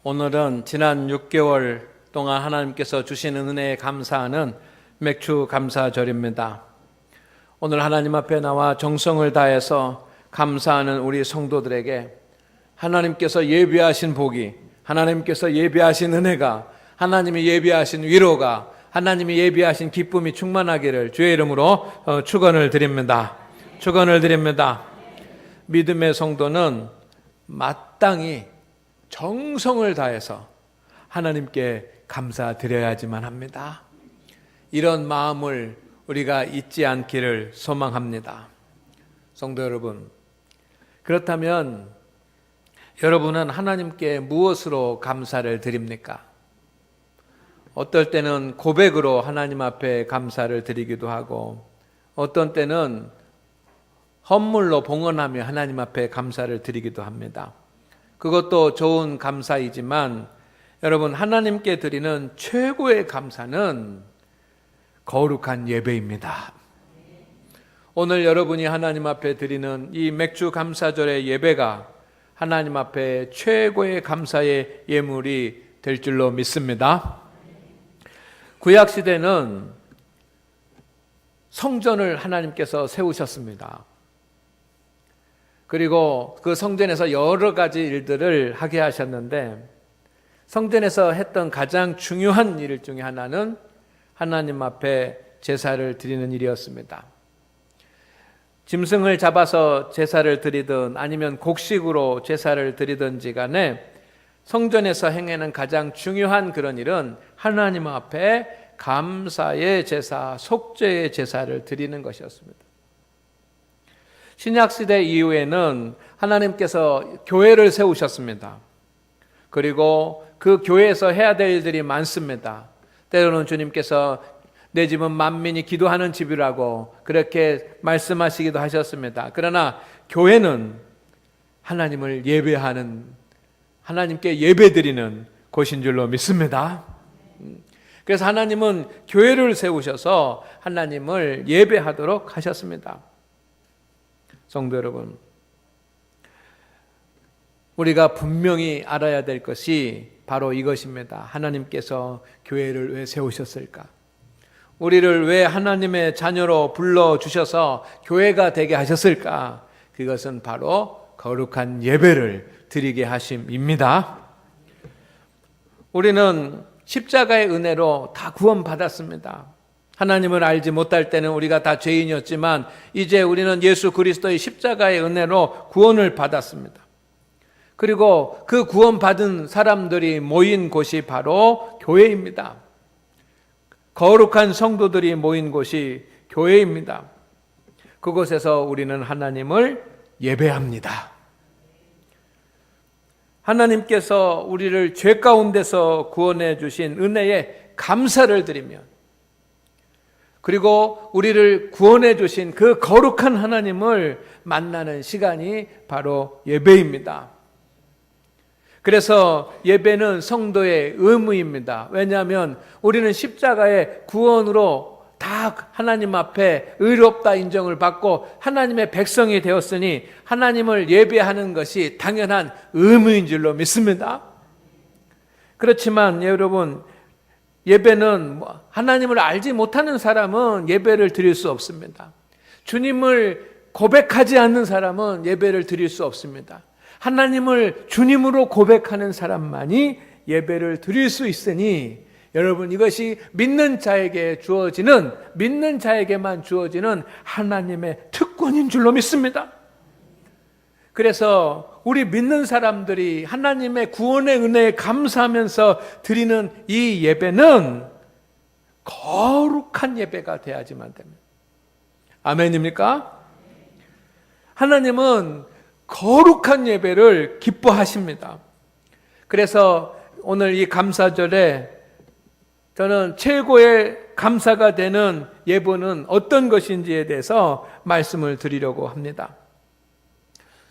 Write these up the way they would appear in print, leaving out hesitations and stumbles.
오늘은 지난 6개월 동안 하나님께서 주시는 은혜에 감사하는 맥주 감사절입니다. 오늘 하나님 앞에 나와 정성을 다해서 감사하는 우리 성도들에게 하나님께서 예비하신 복이, 하나님께서 예비하신 은혜가, 하나님이 예비하신 위로가, 하나님이 예비하신 기쁨이 충만하기를 주의 이름으로 축원을 드립니다. 축원을 드립니다. 믿음의 성도는 마땅히 정성을 다해서 하나님께 감사드려야지만 합니다. 이런 마음을 우리가 잊지 않기를 소망합니다. 성도 여러분, 그렇다면 여러분은 하나님께 무엇으로 감사를 드립니까? 어떨 때는 고백으로 하나님 앞에 감사를 드리기도 하고, 어떤 때는 헌물로 봉헌하며 하나님 앞에 감사를 드리기도 합니다. 그것도 좋은 감사이지만 여러분, 하나님께 드리는 최고의 감사는 거룩한 예배입니다. 오늘 여러분이 하나님 앞에 드리는 이 맥주 감사절의 예배가 하나님 앞에 최고의 감사의 예물이 될 줄로 믿습니다. 구약시대는 성전을 하나님께서 세우셨습니다. 그리고 그 성전에서 여러 가지 일들을 하게 하셨는데, 성전에서 했던 가장 중요한 일 중에 하나는 하나님 앞에 제사를 드리는 일이었습니다. 짐승을 잡아서 제사를 드리든 아니면 곡식으로 제사를 드리든지 간에 성전에서 행하는 가장 중요한 그런 일은 하나님 앞에 감사의 제사, 속죄의 제사를 드리는 것이었습니다. 신약시대 이후에는 하나님께서 교회를 세우셨습니다. 그리고 그 교회에서 해야 될 일들이 많습니다. 때로는 주님께서 내 집은 만민이 기도하는 집이라고 그렇게 말씀하시기도 하셨습니다. 그러나 교회는 하나님을 예배하는, 하나님께 예배드리는 곳인 줄로 믿습니다. 그래서 하나님은 교회를 세우셔서 하나님을 예배하도록 하셨습니다. 성도 여러분, 우리가 분명히 알아야 될 것이 바로 이것입니다. 하나님께서 교회를 왜 세우셨을까? 우리를 왜 하나님의 자녀로 불러주셔서 교회가 되게 하셨을까? 그것은 바로 거룩한 예배를 드리게 하심입니다. 우리는 십자가의 은혜로 다 구원받았습니다. 하나님을 알지 못할 때는 우리가 다 죄인이었지만 이제 우리는 예수 그리스도의 십자가의 은혜로 구원을 받았습니다. 그리고 그 구원받은 사람들이 모인 곳이 바로 교회입니다. 거룩한 성도들이 모인 곳이 교회입니다. 그곳에서 우리는 하나님을 예배합니다. 하나님께서 우리를 죄 가운데서 구원해 주신 은혜에 감사를 드리며, 그리고 우리를 구원해 주신 그 거룩한 하나님을 만나는 시간이 바로 예배입니다. 그래서 예배는 성도의 의무입니다. 왜냐하면 우리는 십자가의 구원으로 다 하나님 앞에 의롭다 인정을 받고 하나님의 백성이 되었으니 하나님을 예배하는 것이 당연한 의무인 줄로 믿습니다. 그렇지만 여러분, 예배는 하나님을 알지 못하는 사람은 예배를 드릴 수 없습니다. 주님을 고백하지 않는 사람은 예배를 드릴 수 없습니다. 하나님을 주님으로 고백하는 사람만이 예배를 드릴 수 있으니 여러분, 이것이 믿는 자에게만 주어지는 하나님의 특권인 줄로 믿습니다. 그래서 우리 믿는 사람들이 하나님의 구원의 은혜에 감사하면서 드리는 이 예배는 거룩한 예배가 돼야지만 됩니다. 아멘입니까? 하나님은 거룩한 예배를 기뻐하십니다. 그래서 오늘 이 감사절에 저는 최고의 감사가 되는 예배는 어떤 것인지에 대해서 말씀을 드리려고 합니다.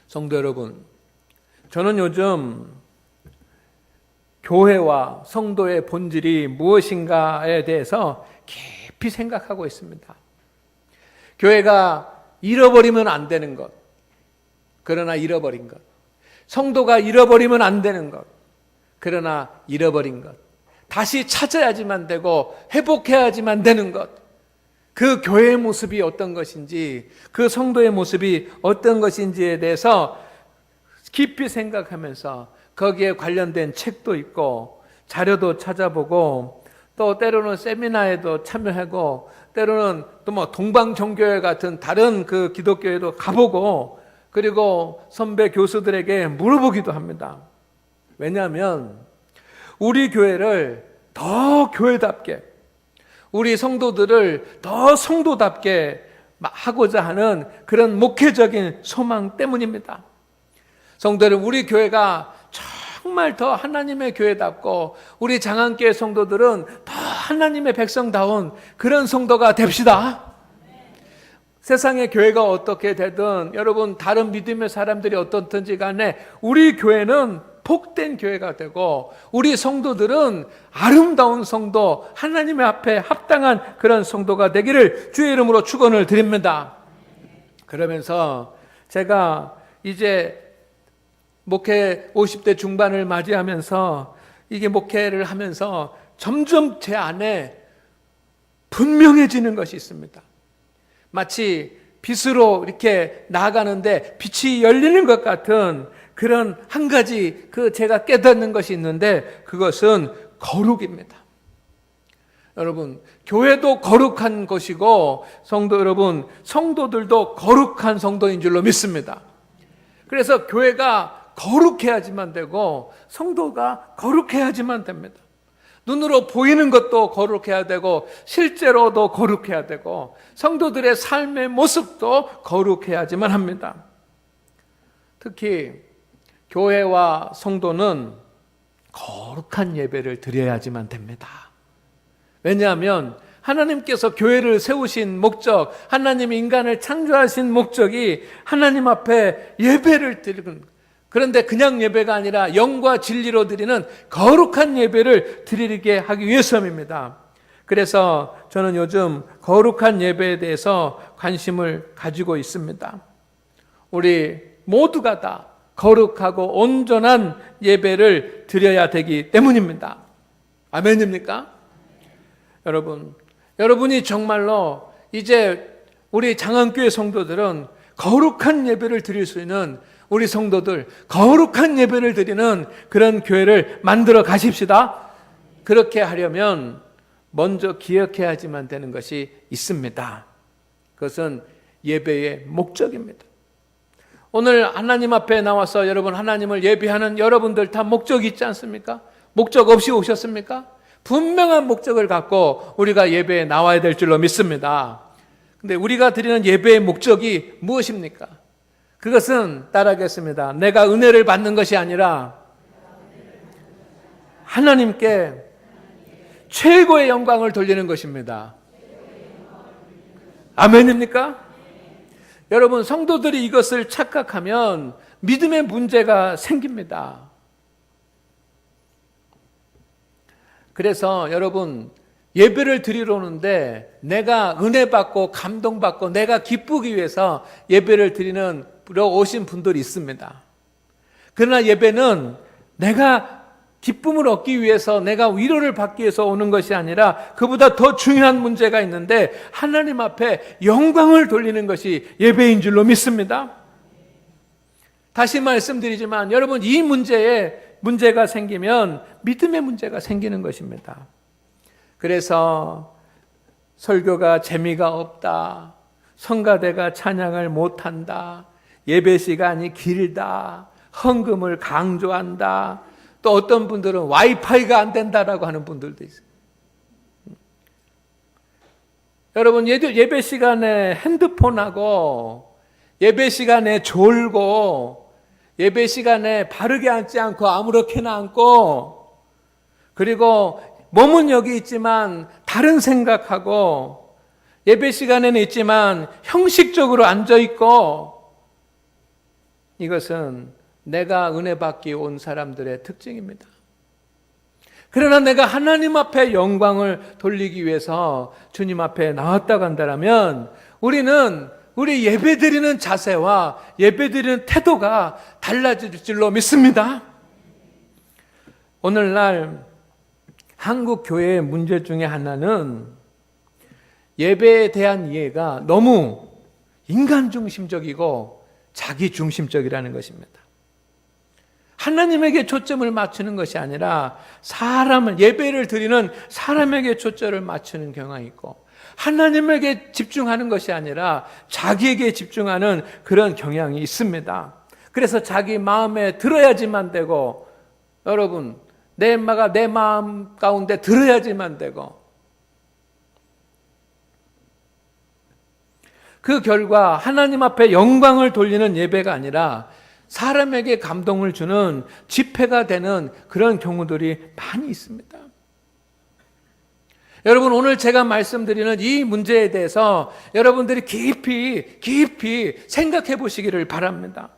성도 여러분, 저는 요즘 교회와 성도의 본질이 무엇인가에 대해서 깊이 생각하고 있습니다. 교회가 잃어버리면 안 되는 것, 그러나 잃어버린 것, 성도가 잃어버리면 안 되는 것, 그러나 잃어버린 것, 다시 찾아야지만 되고 회복해야지만 되는 것, 그 교회의 모습이 어떤 것인지, 그 성도의 모습이 어떤 것인지에 대해서 깊이 생각하면서 거기에 관련된 책도 있고 자료도 찾아보고, 또 때로는 세미나에도 참여하고, 때로는 또 뭐 동방정교회 같은 다른 그 기독교회도 가보고, 그리고 선배 교수들에게 물어보기도 합니다. 왜냐하면 우리 교회를 더 교회답게, 우리 성도들을 더 성도답게 하고자 하는 그런 목회적인 소망 때문입니다. 성도들, 우리 교회가 정말 더 하나님의 교회답고, 우리 장안교회 성도들은 더 하나님의 백성다운 그런 성도가 됩시다. 세상의 교회가 어떻게 되든, 여러분 다른 믿음의 사람들이 어떻든지 간에 우리 교회는 복된 교회가 되고, 우리 성도들은 아름다운 성도, 하나님의 앞에 합당한 그런 성도가 되기를 주의 이름으로 축원을 드립니다. 그러면서 제가 이제 목회 50대 중반을 맞이하면서, 이게 목회를 하면서 점점 제 안에 분명해지는 것이 있습니다. 마치 빛으로 이렇게 나아가는데 빛이 열리는 것 같은 그런 한 가지 제가 깨닫는 것이 있는데, 그것은 거룩입니다. 여러분, 교회도 거룩한 것이고, 성도 여러분, 성도들도 거룩한 성도인 줄로 믿습니다. 그래서 교회가 거룩해야지만 되고, 성도가 거룩해야지만 됩니다. 눈으로 보이는 것도 거룩해야 되고, 실제로도 거룩해야 되고, 성도들의 삶의 모습도 거룩해야지만 합니다. 특히 교회와 성도는 거룩한 예배를 드려야지만 됩니다. 왜냐하면 하나님께서 교회를 세우신 목적, 하나님이 인간을 창조하신 목적이 하나님 앞에 예배를 드리는, 그런데 그냥 예배가 아니라 영과 진리로 드리는 거룩한 예배를 드리게 하기 위해서입니다. 그래서 저는 요즘 거룩한 예배에 대해서 관심을 가지고 있습니다. 우리 모두가 다 거룩하고 온전한 예배를 드려야 되기 때문입니다. 아멘입니까? 여러분이 정말로 이제 우리 장안교회 성도들은 거룩한 예배를 드릴 수 있는, 우리 성도들 거룩한 예배를 드리는 그런 교회를 만들어 가십시다. 그렇게 하려면 먼저 기억해야지만 되는 것이 있습니다. 그것은 예배의 목적입니다. 오늘 하나님 앞에 나와서 여러분 하나님을 예배하는 여러분들 다 목적이 있지 않습니까? 목적 없이 오셨습니까? 분명한 목적을 갖고 우리가 예배에 나와야 될 줄로 믿습니다. 근데 우리가 드리는 예배의 목적이 무엇입니까? 그것은 따라하겠습니다. 내가 은혜를 받는 것이 아니라 하나님께 최고의 영광을 돌리는 것입니다. 아멘입니까? 여러분, 성도들이 이것을 착각하면 믿음의 문제가 생깁니다. 그래서 여러분, 예배를 드리러 오는데 내가 은혜 받고 감동받고 내가 기쁘기 위해서 예배를 드리러 오신 분들이 있습니다. 그러나 예배는 내가 기쁨을 얻기 위해서, 내가 위로를 받기 위해서 오는 것이 아니라 그보다 더 중요한 문제가 있는데, 하나님 앞에 영광을 돌리는 것이 예배인 줄로 믿습니다. 다시 말씀드리지만 여러분, 이 문제가 생기면 믿음의 문제가 생기는 것입니다. 그래서 설교가 재미가 없다, 성가대가 찬양을 못한다, 예배 시간이 길다, 헌금을 강조한다, 또 어떤 분들은 와이파이가 안 된다라고 하는 분들도 있어요. 여러분, 예배 시간에 핸드폰하고, 예배 시간에 졸고, 예배 시간에 바르게 앉지 않고 아무렇게나 앉고, 그리고 몸은 여기 있지만 다른 생각하고, 예배 시간에는 있지만 형식적으로 앉아있고, 이것은 내가 은혜 받기 온 사람들의 특징입니다. 그러나 내가 하나님 앞에 영광을 돌리기 위해서 주님 앞에 나왔다고 한다면, 우리는 우리 예배드리는 자세와 예배드리는 태도가 달라질 줄로 믿습니다. 오늘날 한국 교회의 문제 중에 하나는 예배에 대한 이해가 너무 인간 중심적이고 자기 중심적이라는 것입니다. 하나님에게 초점을 맞추는 것이 아니라 예배를 드리는 사람에게 초점을 맞추는 경향이 있고, 하나님에게 집중하는 것이 아니라 자기에게 집중하는 그런 경향이 있습니다. 그래서 자기 마음에 들어야지만 되고, 여러분, 내 마음 가운데 들어야지만 되고, 그 결과 하나님 앞에 영광을 돌리는 예배가 아니라 사람에게 감동을 주는 집회가 되는 그런 경우들이 많이 있습니다. 여러분, 오늘 제가 말씀드리는 이 문제에 대해서 여러분들이 깊이 생각해 보시기를 바랍니다.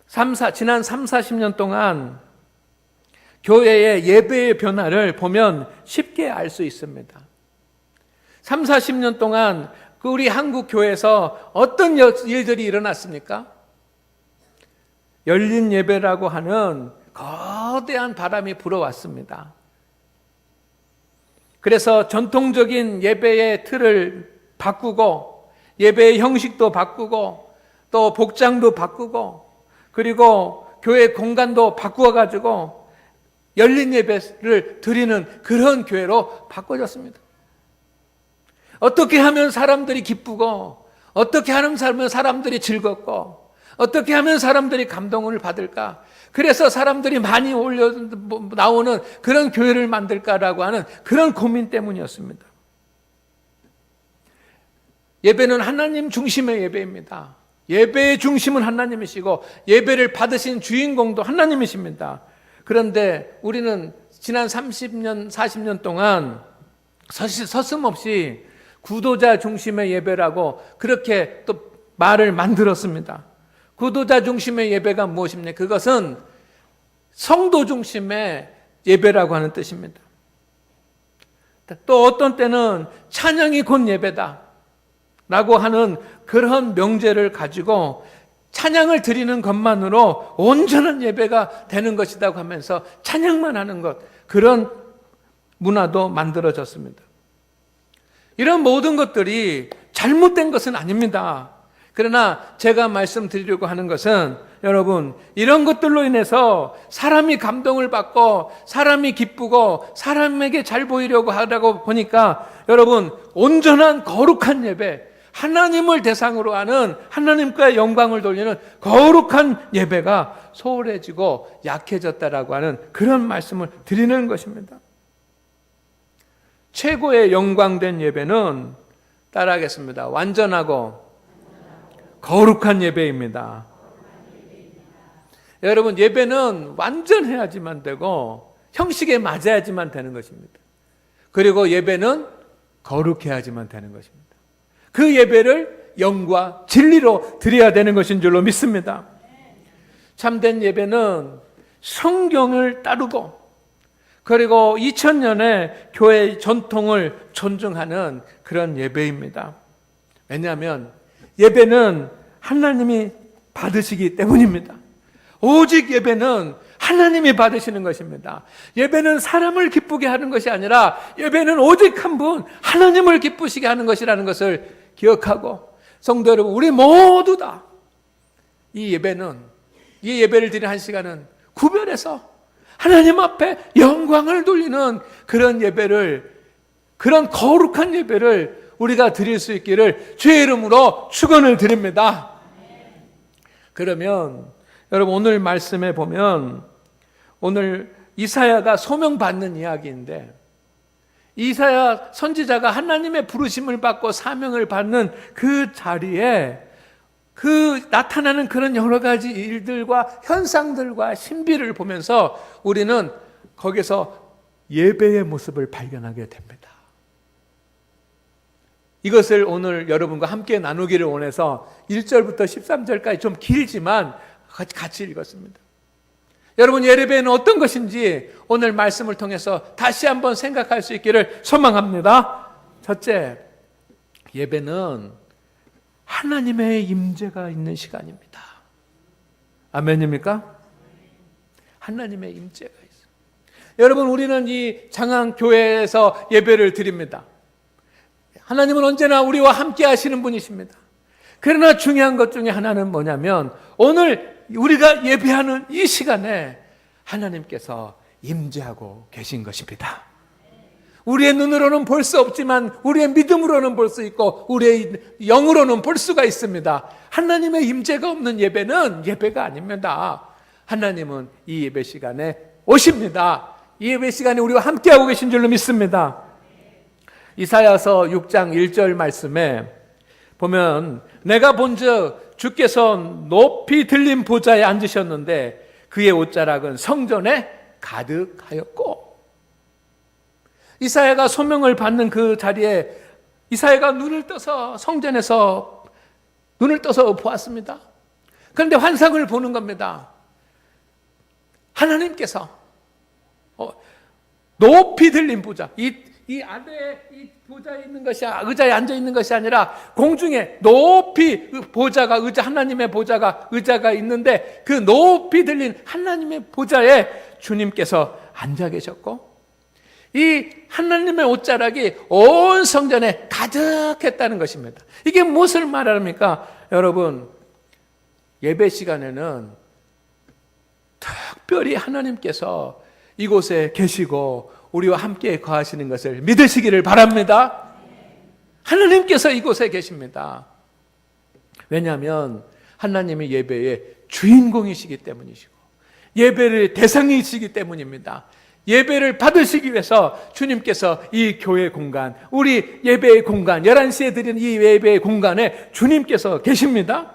지난 30-40년 동안 교회의 예배의 변화를 보면 쉽게 알 수 있습니다. 30-40년 동안 우리 한국 교회에서 어떤 일들이 일어났습니까? 열린 예배라고 하는 거대한 바람이 불어왔습니다. 그래서 전통적인 예배의 틀을 바꾸고, 예배의 형식도 바꾸고, 또 복장도 바꾸고, 그리고 교회 공간도 바꾸어가지고 열린 예배를 드리는 그런 교회로 바꿔졌습니다. 어떻게 하면 사람들이 기쁘고, 어떻게 하면 사람들이 즐겁고, 어떻게 하면 사람들이 감동을 받을까? 그래서 사람들이 많이 나오는 그런 교회를 만들까라고 하는 그런 고민 때문이었습니다. 예배는 하나님 중심의 예배입니다. 예배의 중심은 하나님이시고 예배를 받으신 주인공도 하나님이십니다. 그런데 우리는 지난 30년, 40년 동안 서슴없이 구도자 중심의 예배라고 그렇게 또 말을 만들었습니다. 구도자 중심의 예배가 무엇입니까? 그것은 성도 중심의 예배라고 하는 뜻입니다. 또 어떤 때는 찬양이 곧 예배다 라고 하는 그런 명제를 가지고 찬양을 드리는 것만으로 온전한 예배가 되는 것이라고 하면서 찬양만 하는 것, 그런 문화도 만들어졌습니다. 이런 모든 것들이 잘못된 것은 아닙니다. 그러나 제가 말씀드리려고 하는 것은, 여러분, 이런 것들로 인해서 사람이 감동을 받고 사람이 기쁘고 사람에게 잘 보이려고 하다고 보니까, 여러분, 온전한 거룩한 예배, 하나님을 대상으로 하는, 하나님과의 영광을 돌리는 거룩한 예배가 소홀해지고 약해졌다라고 하는 그런 말씀을 드리는 것입니다. 최고의 영광된 예배는, 따라하겠습니다, 완전하고 거룩한 예배입니다. 여러분, 예배는 완전해야지만 되고 형식에 맞아야지만 되는 것입니다. 그리고 예배는 거룩해야지만 되는 것입니다. 그 예배를 영과 진리로 드려야 되는 것인 줄로 믿습니다. 참된 예배는 성경을 따르고, 그리고 2000년의 교회의 전통을 존중하는 그런 예배입니다. 왜냐하면 예배는 하나님이 받으시기 때문입니다. 오직 예배는 하나님이 받으시는 것입니다. 예배는 사람을 기쁘게 하는 것이 아니라 예배는 오직 한 분, 하나님을 기쁘시게 하는 것이라는 것을 기억하고, 성도 여러분, 우리 모두 다 이 예배를 드리는 한 시간은 구별해서 하나님 앞에 영광을 돌리는 그런 예배를, 그런 거룩한 예배를 우리가 드릴 수 있기를 주의 이름으로 축원을 드립니다. 그러면 여러분, 오늘 말씀에 보면, 오늘 이사야가 소명받는 이야기인데, 이사야 선지자가 하나님의 부르심을 받고 사명을 받는 그 자리에 나타나는 그런 여러 가지 일들과 현상들과 신비를 보면서 우리는 거기서 예배의 모습을 발견하게 됩니다. 이것을 오늘 여러분과 함께 나누기를 원해서 1절부터 13절까지 좀 길지만 같이 읽었습니다. 여러분, 예배는 어떤 것인지 오늘 말씀을 통해서 다시 한번 생각할 수 있기를 소망합니다. 첫째, 예배는 하나님의 임재가 있는 시간입니다. 아멘입니까? 하나님의 임재가 있어요. 여러분, 우리는 이 장안교회에서 예배를 드립니다. 하나님은 언제나 우리와 함께 하시는 분이십니다. 그러나 중요한 것 중에 하나는 뭐냐면 오늘 우리가 예배하는 이 시간에 하나님께서 임재하고 계신 것입니다. 우리의 눈으로는 볼 수 없지만 우리의 믿음으로는 볼 수 있고 우리의 영으로는 볼 수가 있습니다. 하나님의 임재가 없는 예배는 예배가 아닙니다. 하나님은 이 예배 시간에 오십니다. 이 예배 시간에 우리와 함께하고 계신 줄로 믿습니다. 이사야서 6장 1절 말씀에 보면 내가 본즉 주께서 높이 들린 보좌에 앉으셨는데 그의 옷자락은 성전에 가득하였고, 이사야가 소명을 받는 그 자리에 이사야가 눈을 떠서 성전에서 눈을 떠서 보았습니다. 그런데 환상을 보는 겁니다. 하나님께서 높이 들린 보좌, 이 안에 이 보좌에 있는 것이 의자에 앉아 있는 것이 아니라 공중에 높이 보좌가 하나님의 보좌가 의자가 있는데 그 높이 들린 하나님의 보좌에 주님께서 앉아 계셨고 이 하나님의 옷자락이 온 성전에 가득했다는 것입니다. 이게 무엇을 말합니까? 여러분, 예배 시간에는 특별히 하나님께서 이곳에 계시고 우리와 함께 거하시는 것을 믿으시기를 바랍니다. 하나님께서 이곳에 계십니다. 왜냐하면 하나님이 예배의 주인공이시기 때문이시고 예배의 대상이시기 때문입니다. 예배를 받으시기 위해서 주님께서 이 교회 공간, 우리 예배의 공간, 11시에 드리는 이 예배의 공간에 주님께서 계십니다.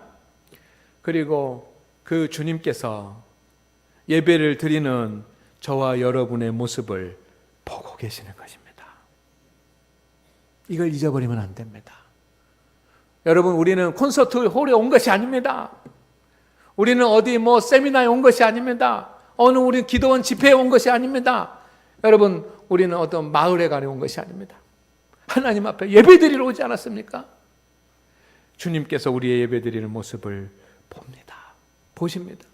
그리고 그 주님께서 예배를 드리는 저와 여러분의 모습을 보고 계시는 것입니다. 이걸 잊어버리면 안 됩니다. 여러분, 우리는 콘서트 홀에 온 것이 아닙니다. 우리는 어디 세미나에 온 것이 아닙니다. 우리 기도원 집회에 온 것이 아닙니다. 여러분, 우리는 어떤 마을에 가려 온 것이 아닙니다. 하나님 앞에 예배 드리러 오지 않았습니까? 주님께서 우리의 예배 드리는 모습을 보십니다.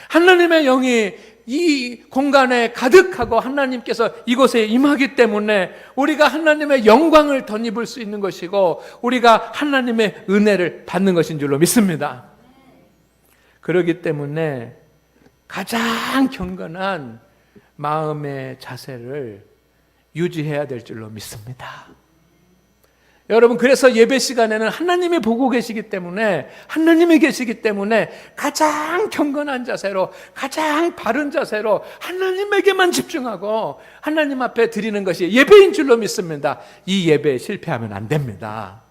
하나님의 영이 이 공간에 가득하고 하나님께서 이곳에 임하기 때문에 우리가 하나님의 영광을 덧입을 수 있는 것이고 우리가 하나님의 은혜를 받는 것인 줄로 믿습니다. 그렇기 때문에 가장 경건한 마음의 자세를 유지해야 될 줄로 믿습니다. 여러분, 그래서 예배 시간에는 하나님이 보고 계시기 때문에, 하나님이 계시기 때문에 가장 경건한 자세로, 가장 바른 자세로 하나님에게만 집중하고 하나님 앞에 드리는 것이 예배인 줄로 믿습니다. 이 예배에 실패하면 안 됩니다.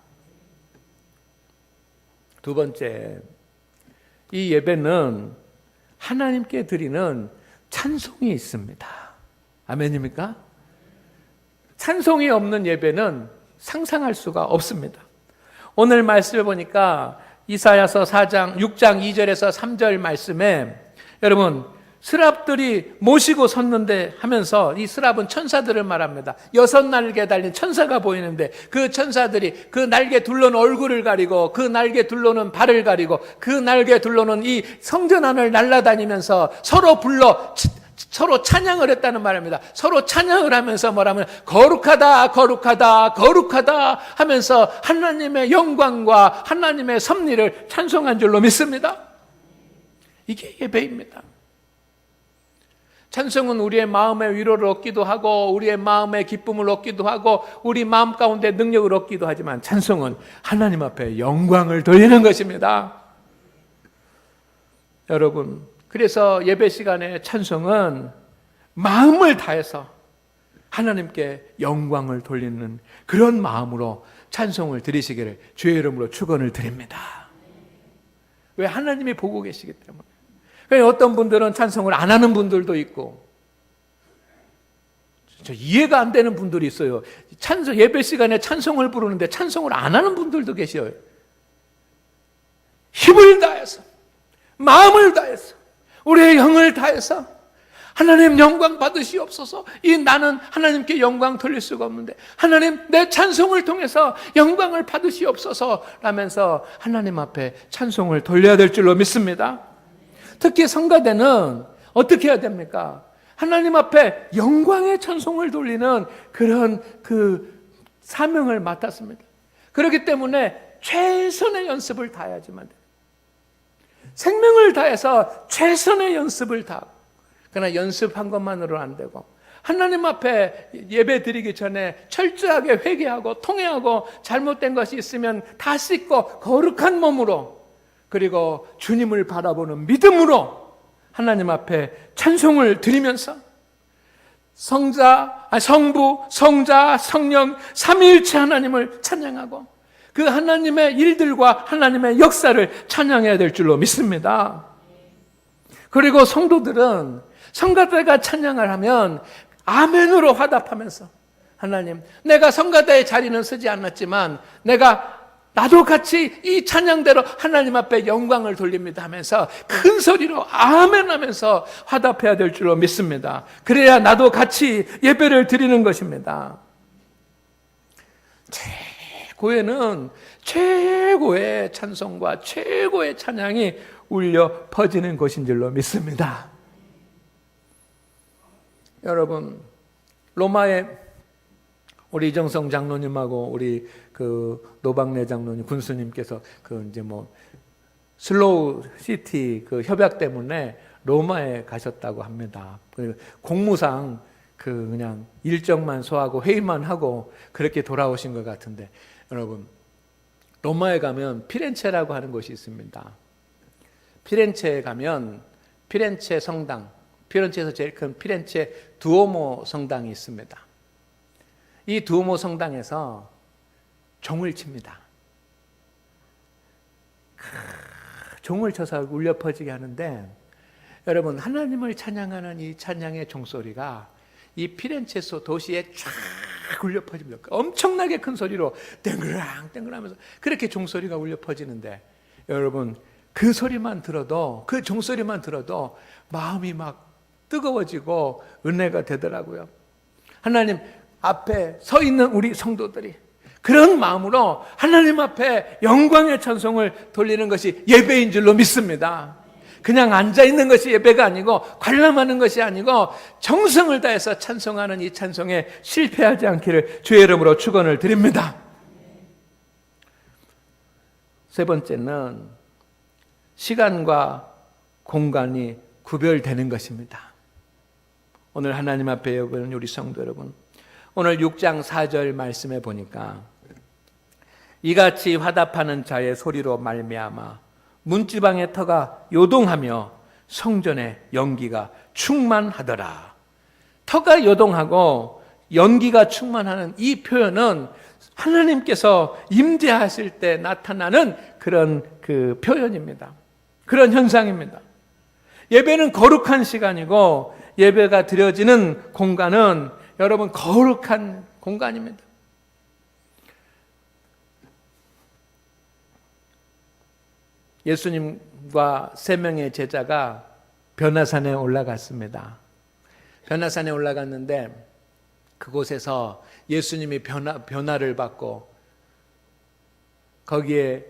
두 번째, 이 예배는 하나님께 드리는 찬송이 있습니다. 아멘입니까? 찬송이 없는 예배는 상상할 수가 없습니다. 오늘 말씀을 보니까 이사야서 6장 2절에서 3절 말씀에 여러분, 스랍들이 모시고 섰는데 하면서, 이 스랍은 천사들을 말합니다. 6날개 달린 천사가 보이는데 그 천사들이 그 날개 둘러는 얼굴을 가리고 그 날개 둘러는 발을 가리고 그 날개 둘러는 이 성전 안을 날아다니면서 서로 찬양을 했다는 말입니다. 서로 찬양을 하면서 뭐라면 거룩하다 거룩하다 거룩하다 하면서 하나님의 영광과 하나님의 섭리를 찬송한 줄로 믿습니다. 이게 예배입니다. 찬송은 우리의 마음의 위로를 얻기도 하고 우리의 마음의 기쁨을 얻기도 하고 우리 마음 가운데 능력을 얻기도 하지만 찬송은 하나님 앞에 영광을 돌리는 것입니다. 여러분, 그래서 예배 시간에 찬송은 마음을 다해서 하나님께 영광을 돌리는 그런 마음으로 찬송을 드리시기를 주의 이름으로 축원을 드립니다. 왜? 하나님이 보고 계시기 때문에. 어떤 분들은 찬송을 안 하는 분들도 있고, 이해가 안 되는 분들이 있어요. 예배 시간에 찬송을 부르는데 찬송을 안 하는 분들도 계셔요. 힘을 다해서, 마음을 다해서, 우리의 영을 다해서 하나님 영광 받으시옵소서. 나는 하나님께 영광 돌릴 수가 없는데 하나님, 내 찬송을 통해서 영광을 받으시옵소서 라면서 하나님 앞에 찬송을 돌려야 될 줄로 믿습니다. 특히 성가대는 어떻게 해야 됩니까? 하나님 앞에 영광의 찬송을 돌리는 그런 사명을 맡았습니다. 그렇기 때문에 최선의 연습을 다해야지만 돼요. 생명을 다해서 최선의 연습을 다하고, 그러나 연습한 것만으로는 안 되고 하나님 앞에 예배 드리기 전에 철저하게 회개하고 통회하고 잘못된 것이 있으면 다 씻고 거룩한 몸으로, 그리고 주님을 바라보는 믿음으로 하나님 앞에 찬송을 드리면서 성부, 성자, 성령 삼위일체 하나님을 찬양하고 그 하나님의 일들과 하나님의 역사를 찬양해야 될 줄로 믿습니다. 그리고 성도들은 성가대가 찬양을 하면 아멘으로 화답하면서, 하나님, 내가 성가대의 자리는 쓰지 않았지만 나도 같이 이 찬양대로 하나님 앞에 영광을 돌립니다 하면서 큰 소리로 아멘 하면서 화답해야 될 줄로 믿습니다. 그래야 나도 같이 예배를 드리는 것입니다. 최고에는 최고의 찬송과 최고의 찬양이 울려 퍼지는 것인 줄로 믿습니다. 여러분, 로마의 우리 이정성 장로님하고 우리 노박래 장로님 군수님께서 슬로우 시티 협약 때문에 로마에 가셨다고 합니다. 공무상 그냥 일정만 소화하고 회의만 하고 그렇게 돌아오신 것 같은데, 여러분, 로마에 가면 피렌체라고 하는 곳이 있습니다. 피렌체에 가면 피렌체 성당, 피렌체에서 제일 큰 피렌체 두오모 성당이 있습니다. 이 두오모 성당에서 종을 칩니다. 종을 쳐서 울려 퍼지게 하는데, 여러분, 하나님을 찬양하는 이 찬양의 종소리가 이 피렌체 도시에 쫙 울려 퍼집니다. 엄청나게 큰 소리로 땡그랑 땡그랑하면서 그렇게 종소리가 울려 퍼지는데, 여러분, 그 소리만 들어도, 그 종소리만 들어도 마음이 막 뜨거워지고 은혜가 되더라고요. 하나님 앞에 서 있는 우리 성도들이 그런 마음으로 하나님 앞에 영광의 찬송을 돌리는 것이 예배인 줄로 믿습니다. 그냥 앉아있는 것이 예배가 아니고, 관람하는 것이 아니고, 정성을 다해서 찬송하는 이 찬송에 실패하지 않기를 주의 이름으로 축원을 드립니다. 세 번째는 시간과 공간이 구별되는 것입니다. 오늘 하나님 앞에 예배하는 우리 성도 여러분, 오늘 6장 4절 말씀에 보니까 이같이 화답하는 자의 소리로 말미암아 문지방의 터가 요동하며 성전의 연기가 충만하더라. 터가 요동하고 연기가 충만하는 이 표현은 하나님께서 임재하실 때 나타나는 그런 표현입니다. 그런 현상입니다. 예배는 거룩한 시간이고, 예배가 드려지는 공간은 여러분 거룩한 공간입니다. 예수님과 3명의 제자가 변화산에 올라갔습니다. 변화산에 올라갔는데 그곳에서 예수님이 변화를 받고 거기에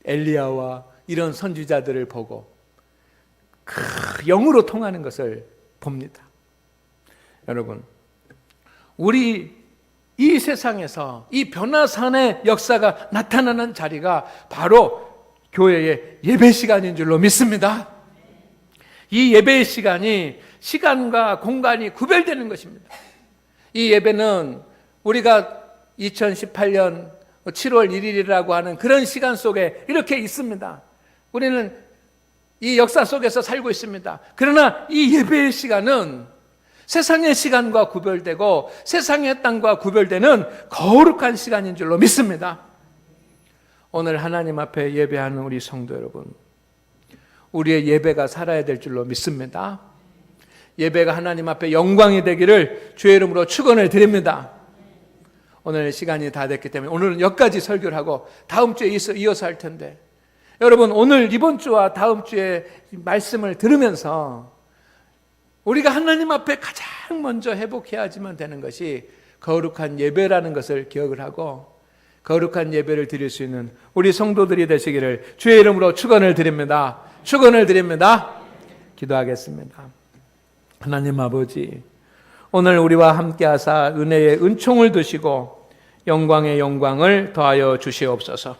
엘리야와 이런 선지자들을 보고 영으로 통하는 것을 봅니다. 여러분, 우리 이 세상에서 이 변화산의 역사가 나타나는 자리가 바로 교회의 예배 시간인 줄로 믿습니다. 이 예배의 시간이 시간과 공간이 구별되는 것입니다. 이 예배는 우리가 2018년 7월 1일이라고 하는 그런 시간 속에 이렇게 있습니다. 우리는 이 역사 속에서 살고 있습니다. 그러나 이 예배의 시간은 세상의 시간과 구별되고 세상의 땅과 구별되는 거룩한 시간인 줄로 믿습니다. 오늘 하나님 앞에 예배하는 우리 성도 여러분, 우리의 예배가 살아야 될 줄로 믿습니다. 예배가 하나님 앞에 영광이 되기를 주의 이름으로 축원을 드립니다. 오늘 시간이 다 됐기 때문에 오늘은 여기까지 설교를 하고 다음 주에 이어서 할 텐데, 여러분, 오늘 이번 주와 다음 주에 말씀을 들으면서 우리가 하나님 앞에 가장 먼저 회복해야지만 되는 것이 거룩한 예배라는 것을 기억을 하고 거룩한 예배를 드릴 수 있는 우리 성도들이 되시기를 주의 이름으로 축원을 드립니다. 축원을 드립니다. 기도하겠습니다. 하나님 아버지, 오늘 우리와 함께 하사 은혜의 은총을 드시고 영광의 영광을 더하여 주시옵소서.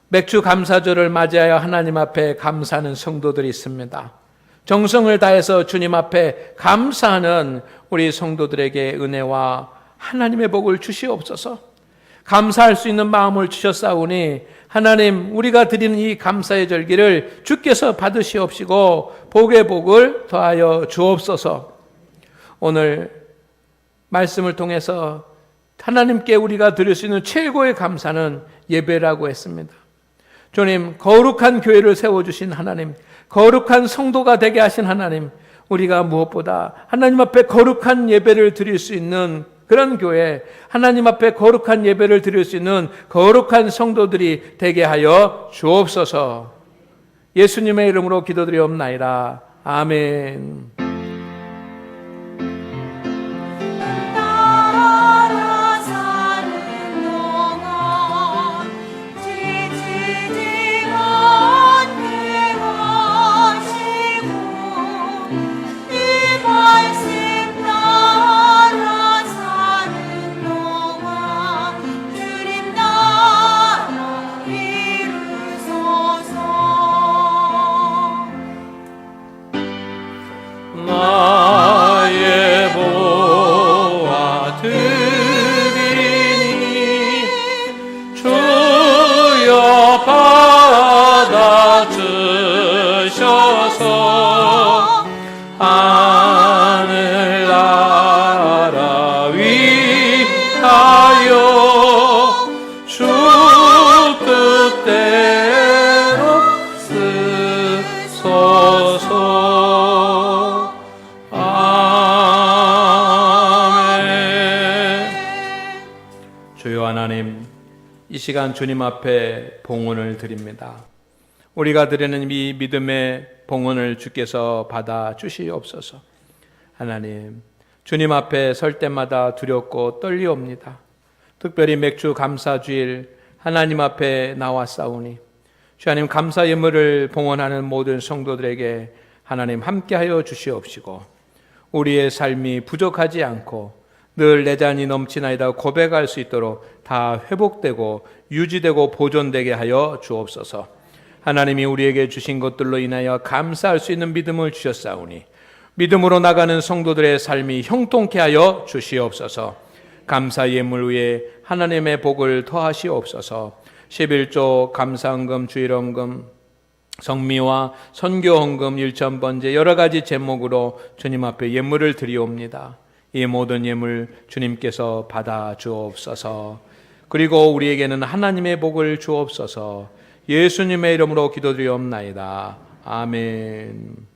맥주 감사절을 맞이하여 하나님 앞에 감사하는 성도들이 있습니다. 정성을 다해서 주님 앞에 감사하는 우리 성도들에게 은혜와 하나님의 복을 주시옵소서. 감사할 수 있는 마음을 주셨사오니 하나님, 우리가 드리는 이 감사의 절기를 주께서 받으시옵시고 복의 복을 더하여 주옵소서. 오늘 말씀을 통해서 하나님께 우리가 드릴 수 있는 최고의 감사는 예배라고 했습니다. 주님, 거룩한 교회를 세워주신 하나님, 거룩한 성도가 되게 하신 하나님, 우리가 무엇보다 하나님 앞에 거룩한 예배를 드릴 수 있는 그런 교회, 하나님 앞에 거룩한 예배를 드릴 수 있는 거룩한 성도들이 되게 하여 주옵소서. 예수님의 이름으로 기도드리옵나이다. 아멘. 하늘나라 위하여 주 뜻대로 쓰소서. 아멘. 주여 하나님, 이 시간 주님 앞에 봉헌을 드립니다. 우리가 드리는 이 믿음의 봉헌을 주께서 받아 주시옵소서. 하나님, 주님 앞에 설 때마다 두렵고 떨리옵니다. 특별히 맥주 감사주일 하나님 앞에 나왔사오니 주님, 감사 예물을 봉헌하는 모든 성도들에게 하나님 함께하여 주시옵시고 우리의 삶이 부족하지 않고 늘 내 잔이 넘치나이다 고백할 수 있도록 다 회복되고 유지되고 보존되게 하여 주옵소서. 하나님이 우리에게 주신 것들로 인하여 감사할 수 있는 믿음을 주셨사오니 믿음으로 나가는 성도들의 삶이 형통케 하여 주시옵소서. 감사 예물 위에 하나님의 복을 더하시옵소서. 11조 감사헌금, 주일헌금, 성미와 선교헌금, 일천번제 여러 가지 제목으로 주님 앞에 예물을 드리옵니다. 이 모든 예물 주님께서 받아 주옵소서. 그리고 우리에게는 하나님의 복을 주옵소서. 예수님의 이름으로 기도드리옵나이다. 아멘.